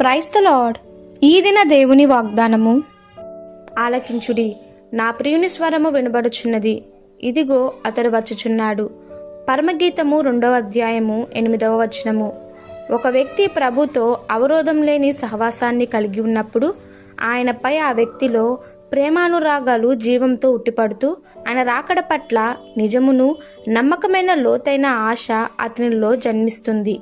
Praise the lord. ఈ దిన దేవుని వాగ్దానము. ఆలకించుడి, నా ప్రియుని స్వరము వినబడుచున్నది, ఇదిగో అతడు వచ్చుచున్నాడు. పరమగీతము 2వ అధ్యాయము 8వ వచనము. ఒక వ్యక్తి ప్రభుతో అవరోధం లేని సహవాసాన్ని కలిగి ఉన్నప్పుడు ఆయనపై ఆ వ్యక్తిలో ప్రేమానురాగాలు జీవంతో ఉట్టిపడుతూ ఆయన రాకడ పట్ల నిజమును నమ్మకమైన లోతైన ఆశ అతనిలో జన్మిస్తుంది.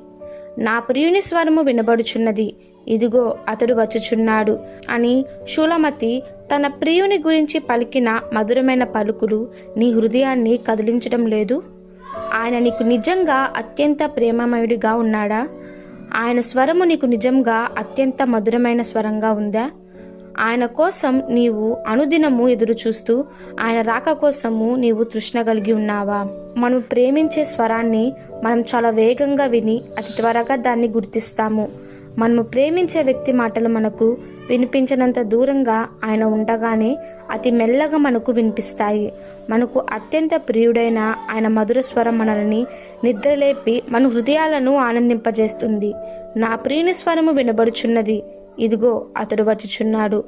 నా ప్రియుని స్వరము వినబడుచున్నది, ఇదిగో అతడు వచ్చుచున్నాడు అని షూలమతి తన ప్రియుని గురించి పలికిన మధురమైన పలుకులు నీ హృదయాన్ని కదిలించడం లేదు? ఆయన నీకు నిజంగా అత్యంత ప్రేమమయుడిగా ఉన్నాడా? ఆయన స్వరము నీకు నిజంగా అత్యంత మధురమైన స్వరంగా ఉందా? ఆయన కోసం నీవు అనుదినము ఎదురు చూస్తూ ఆయన రాక కోసము నీవు తృష్ణ కలిగి ఉన్నావా? మనం ప్రేమించే స్వరాన్ని మనం చాలా వేగంగా విని అతి త్వరగా దాన్ని గుర్తిస్తాము. మనము ప్రేమించే వ్యక్తి మాటలు మనకు వినిపించినంత దూరంగా ఆయన ఉండగానే అతి మెల్లగా మనకు వినిపిస్తాయి. మనకు అత్యంత ప్రియుడైన ఆయన మధుర స్వరం మనల్ని నిద్రలేపి మన హృదయాలను ఆనందింపజేస్తుంది. నా ప్రియుని స్వరము వినబడుచున్నది, ఇదిగో అతడు వచ్చుచున్నాడు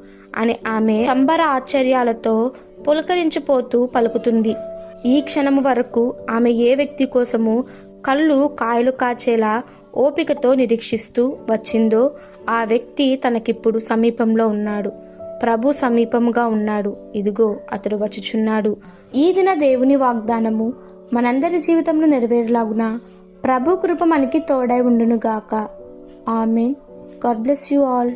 అని ఆమె సంబర ఆశ్చర్యాలతో పులకరించిపోతూ పలుకుతుంది. ఈ క్షణము వరకు ఆమె ఏ వ్యక్తి కోసము కళ్ళు కాయలు కాచేలా ఓపికతో నిరీక్షిస్తూ వచ్చిందో ఆ వ్యక్తి తనకిప్పుడు సమీపంలో ఉన్నాడు. ప్రభు సమీపముగా ఉన్నాడు, ఇదిగో అతడు వచ్చుచున్నాడు. ఈ దిన దేవుని వాగ్దానము మనందరి జీవితంలో నెరవేరులాగున ప్రభు కృప మనకి తోడై ఉండునుగాక. Amen. God bless you all.